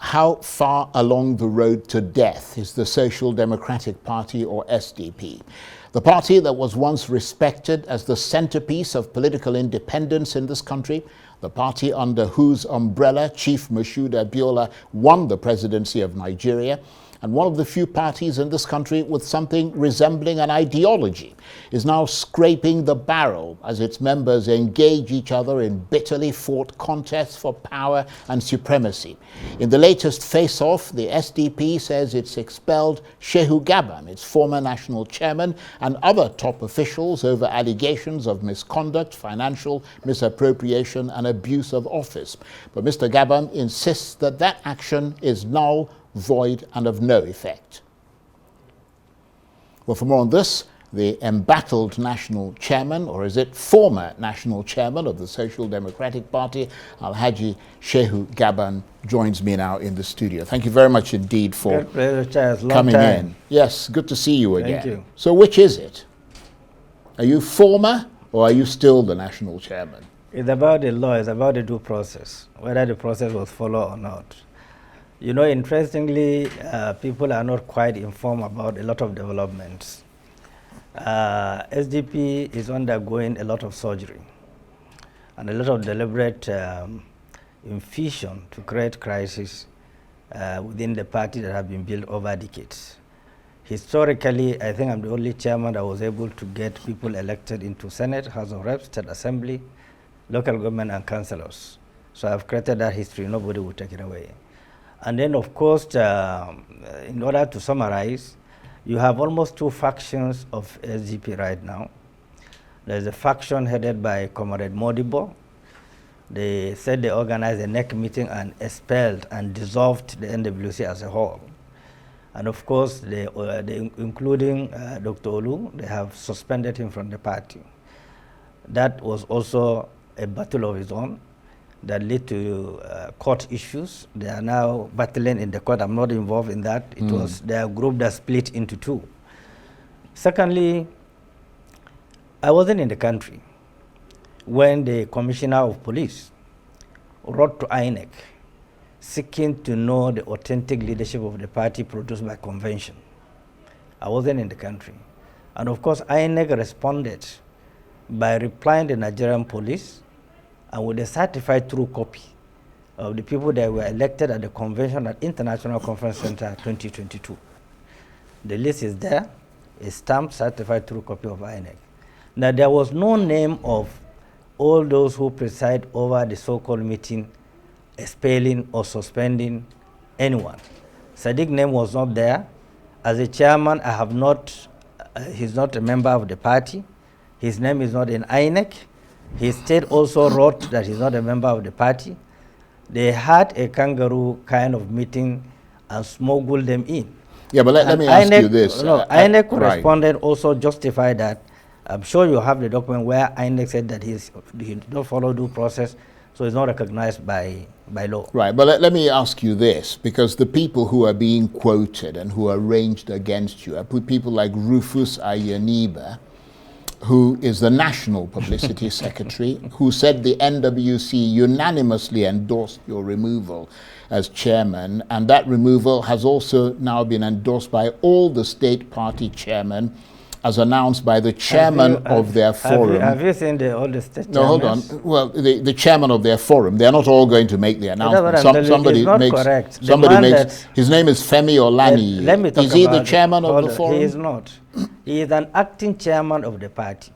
how far along the road to death is the Social Democratic Party, or SDP? The party that was once respected as the centerpiece of political independence in this country, the party under whose umbrella Chief Moshood Abiola won the presidency of Nigeria, and one of the few parties in this country with something resembling an ideology, is now scraping the barrel as its members engage each other in bitterly fought contests for power and supremacy. In the latest face-off, the SDP says it's expelled Shehu Gabam, its former national chairman, and other top officials over allegations of misconduct, financial misappropriation, and abuse of office. But Mr. Gabam insists that that action is null, void, and of no effect. Well, for more on this, the embattled national chairman, or is it former national chairman of the Social Democratic Party, Alhaji Shehu Gabam, joins me now in the studio. Thank you very much indeed for coming in. Yes, good to see you again. Thank you. So which is it? Are you former, or are you still the national chairman? It's about the law, it's about the due process, whether the process was followed or not. You know, interestingly, people are not quite informed about a lot of developments. SDP is undergoing a lot of surgery and a lot of deliberate infusion to create crisis within the party that have been built over decades. Historically, I think I'm the only chairman that was able to get people elected into Senate, House of Reps, State Assembly, local government, and councillors. So I've created that history, nobody will take it away. And then, of course, in order to summarize, you have almost two factions of SDP right now. There's a faction headed by Comrade Modibo. They said they organized a NEC meeting and expelled and dissolved the NWC as a whole. And of course, they including Dr. Olu, they have suspended him from the party. That was also a battle of his own that led to court issues. They are now battling in the court. I'm not involved in that. It was their group that split into two. Secondly, I wasn't in the country when the Commissioner of Police wrote to INEC seeking to know the authentic leadership of the party produced by convention. I wasn't in the country. And of course, INEC responded by replying to the Nigerian police and with a certified true copy of the people that were elected at the convention at International Conference Center 2022. The list is there, a stamped certified true copy of INEC. Now, there was no name of all those who preside over the so-called meeting expelling or suspending anyone. Sadiq's name was not there. As a chairman, I have not, he's not a member of the party. His name is not in INEC. His state also wrote that he's not a member of the party. They had a kangaroo kind of meeting and smuggled them in. Yeah, but let me ask you this. No, INEC responded also justified that. I'm sure you have the document where INEC said that he did not follow due process, so it's not recognized by law. Right, but let me ask you this, because the people who are being quoted and who are ranged against you are people like Rufus Ayeniba, who is the National Publicity Secretary, who said the NWC unanimously endorsed your removal as chairman, and that removal has also now been endorsed by all the state party chairmen, as announced by the chairman of their forum. Have you seen all the state chairmen? No, hold on. Well, the chairman of their forum, they're not all going to make the announcement. Somebody makes, correct. Somebody makes, his name is Femi Olani. Let me talk is he the chairman of the forum? He is not. He is an acting chairman of the party.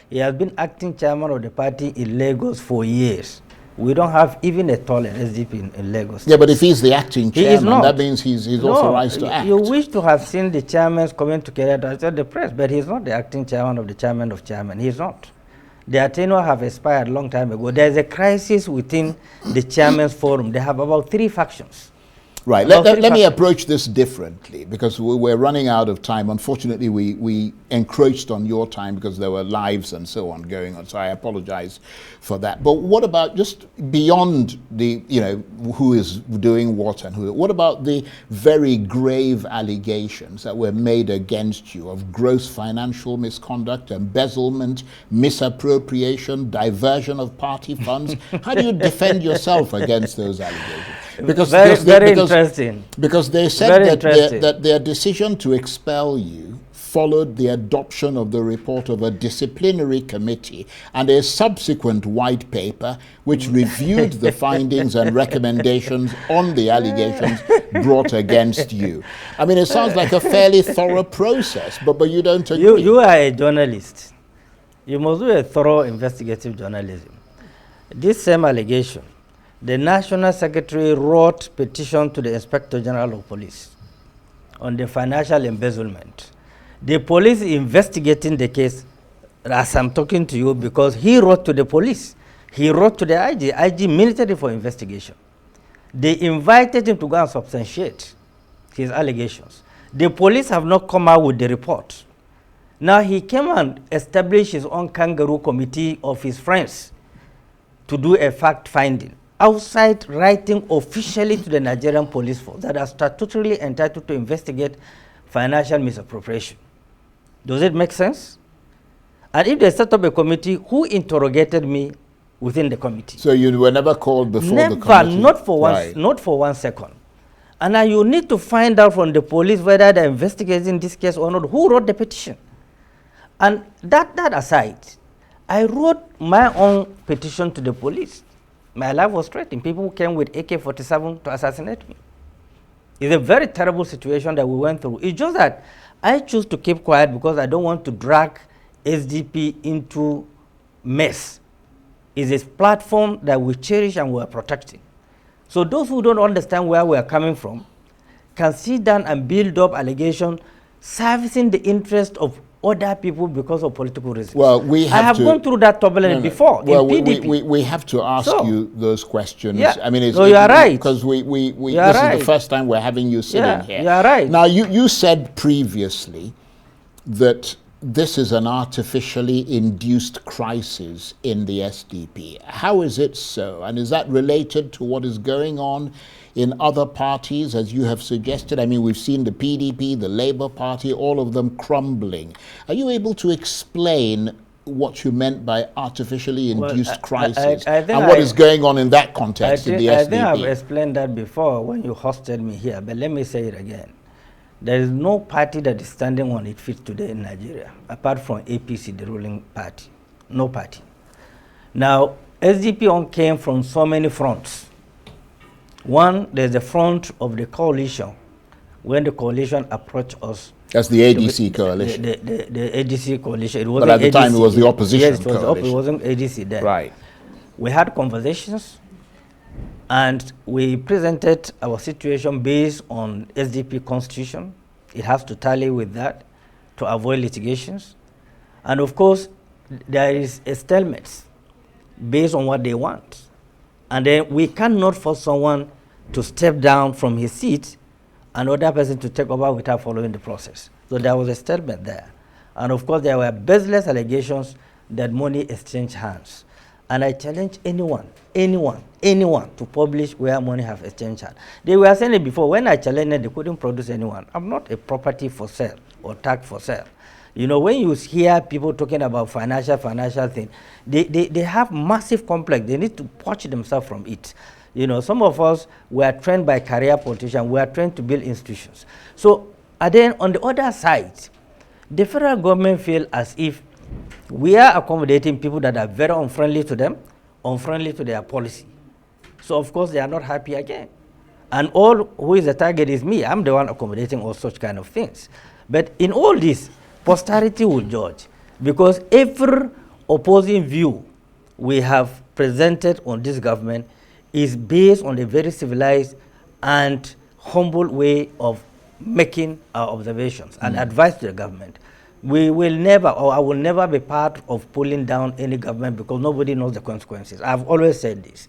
He has been acting chairman of the party in Lagos for years. We don't have even a toilet SDP in Lagos. Yeah, but if he's the acting chairman, that means he's authorized to act. You wish to have seen the chairmen coming together to answer the press, but he's not the acting chairman of the chairman of chairman. He's not. Their tenure have expired a long time ago. There's a crisis within the chairman's forum. They have about 3 factions. Right. Let me approach this differently, because we're running out of time. Unfortunately, we encroached on your time because there were lives and so on going on, so I apologize for that. But what about just beyond the, who is doing what and who, what about the very grave allegations that were made against you of gross financial misconduct, embezzlement, misappropriation, diversion of party funds? How do you defend yourself against those allegations? Very interesting. Because they said that their decision to expel you followed the adoption of the report of a disciplinary committee and a subsequent white paper which reviewed the findings and recommendations on the allegations brought against you. I mean, it sounds like a fairly thorough process, but you don't agree. You are a journalist. You must do a thorough investigative journalism. This same allegation, the National Secretary wrote petition to the Inspector General of Police on the financial embezzlement. The police investigating the case as I'm talking to you because he wrote to the police. He wrote to the IG military for investigation. They invited him to go and substantiate his allegations. The police have not come out with the report. Now he came and established his own kangaroo committee of his friends to do a fact finding outside writing officially to the Nigerian police force that are statutorily entitled to investigate financial misappropriation. Does it make sense? And if they set up a committee, who interrogated me within the committee? So you were never called before the committee? Never, not for 1 second. And now you need to find out from the police whether they're investigating this case or not. Who wrote the petition? And that aside, I wrote my own petition to the police. My life was threatened. People came with AK-47 to assassinate me. It's a very terrible situation that we went through. It's just that I choose to keep quiet because I don't want to drag SDP into mess. It's a platform that we cherish and we are protecting. So those who don't understand where we are coming from can sit down and build up allegations servicing the interest of other people because of political reasons. Well, I have gone through that turbulence before in PDP. We have to ask you those questions. Yeah. I mean, you are right. Because this is the first time we're having you sitting here. You are right. Now, you said previously that this is an artificially induced crisis in the SDP. How is it so? And is that related to what is going on in other parties, as you have suggested? I mean, we've seen the PDP, the Labour Party, all of them crumbling. Are you able to explain what you meant by artificially induced crisis and what is going on in that context in the SDP? I think I've explained that before when you hosted me here, but let me say it again. There is no party that is standing on its feet today in Nigeria, apart from APC, the ruling party. No party. Now, SDP came from so many fronts. One, there's the front of the coalition. When the coalition approached us. That's the ADC coalition. The ADC coalition. It wasn't but at the time, it was the opposition coalition. It wasn't ADC then. Right. We had conversations, and we presented our situation based on SDP constitution. It has to tally with that to avoid litigations. And of course, there is a stalemate based on what they want. And then we cannot force someone to step down from his seat and other person to take over without following the process. So there was a statement there. And of course, there were baseless allegations that money exchanged hands. And I challenge anyone to publish where money have exchanged hands. They were saying it before, when I challenged them, they couldn't produce anyone. I'm not a property for sale or tag for sale. You know, when you hear people talking about financial thing, they have massive complex. They need to purge themselves from it. You know, some of us were trained by career politicians. We are trained to build institutions. So, and then on the other side, the federal government feel as if we are accommodating people that are very unfriendly to them, unfriendly to their policy. So, of course, they are not happy again. And all who is the target is me. I'm the one accommodating all such kind of things. But in all this, posterity will judge, because every opposing view we have presented on this government is based on a very civilized and humble way of making our observations and advice to the government. We will never, or I will never be part of pulling down any government because nobody knows the consequences. I've always said this.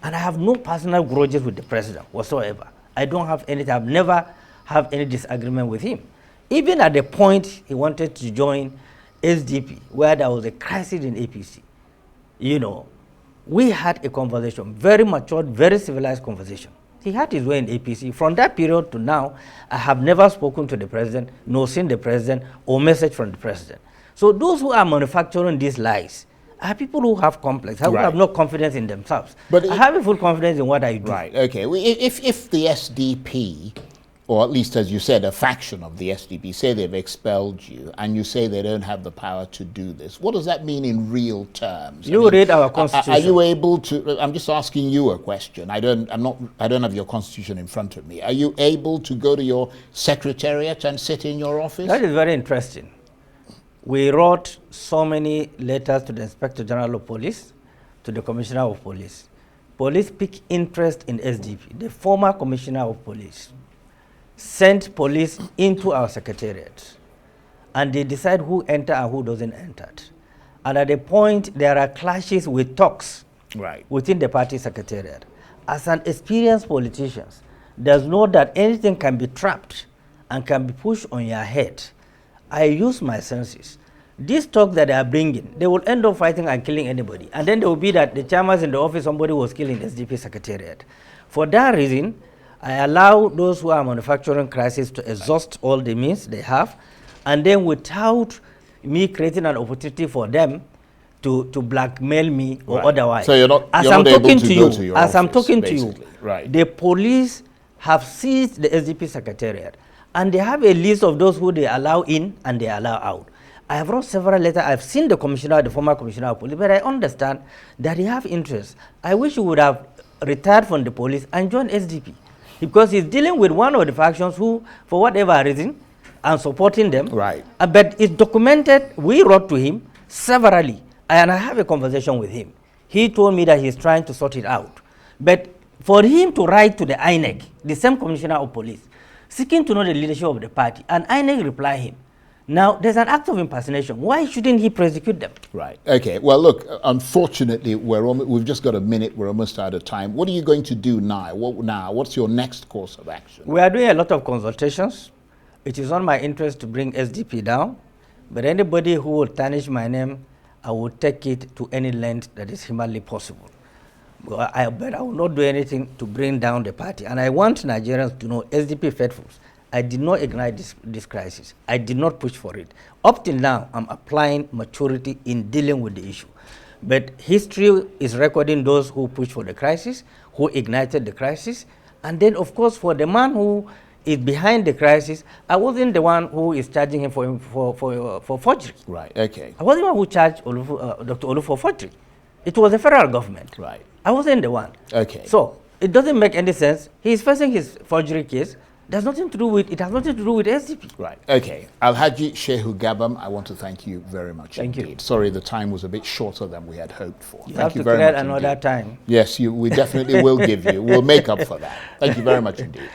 And I have no personal grudges with the president whatsoever. I don't have anything, I've never have any disagreement with him. Even at the point he wanted to join SDP, where there was a crisis in APC, you know, we had a conversation, very matured, very civilized conversation. He had his way in APC. From that period to now, I have never spoken to the president, nor seen the president, or message from the president. So those who are manufacturing these lies are people who have complex, who have no confidence in themselves. But I have a full confidence in what I do. Right, okay. Well, if the SDP, or at least as you said, a faction of the SDP, say they've expelled you, and you say they don't have the power to do this, what does that mean in real terms? You read our constitution. Are you able to, I'm just asking you a question. I don't have your constitution in front of me. Are you able to go to your secretariat and sit in your office? That is very interesting. We wrote so many letters to the Inspector General of Police, to the Commissioner of Police. Police pick interest in SDP. The former Commissioner of Police sent police into our secretariat, and they decide who enter and who doesn't enter. And at the point, there are clashes with talks within the party secretariat. As an experienced politician, there's no that anything can be trapped and can be pushed on your head. I use my senses. This talk that they are bringing, they will end up fighting and killing anybody. And then there will be that the chairman's in the office, somebody was killing the SDP secretariat. For that reason, I allow those who are manufacturing crisis to exhaust all the means they have, and then without me creating an opportunity for them to blackmail me or otherwise. So you're not able to go to your office, as I'm talking to you, right. The police have seized the SDP secretariat, and they have a list of those who they allow in and they allow out. I have wrote several letters. I've seen the commissioner, the former commissioner of police, but I understand that he have interest. I wish he would have retired from the police and joined SDP, because he's dealing with one of the factions who, for whatever reason, are supporting them. Right. But it's documented. We wrote to him severally, and I have a conversation with him. He told me that he's trying to sort it out. But for him to write to the INEC, the same commissioner of police, seeking to know the leadership of the party, and INEC reply him, now there's an act of impersonation. Why shouldn't he prosecute them? Right. Okay. Well, look, unfortunately, we've just got a minute. We're almost out of time. What are you going to do now? What's your next course of action? We are doing a lot of consultations. It is not my interest to bring SDP down, but anybody who will tarnish my name, I will take it to any length that is humanly possible. But I will not do anything to bring down the party. And I want Nigerians to know, SDP faithfuls, I did not ignite this crisis. I did not push for it. Up till now, I'm applying maturity in dealing with the issue. But history is recording those who pushed for the crisis, who ignited the crisis. And then, of course, for the man who is behind the crisis, I wasn't the one who is charging him for forgery. Right, okay. I wasn't the one who charged Dr. Olu for forgery. It was the federal government. Right. I wasn't the one. Okay. So it doesn't make any sense. He is facing his forgery case. It has nothing to do with SDP. Right. Okay. Alhaji Shehu Gabam, I want to thank you very much. Thank indeed. you. Sorry, the time was a bit shorter than we had hoped for. You thank have you to very create much another indeed. time. Yes, we definitely will give you. We'll make up for that. Thank you very much indeed.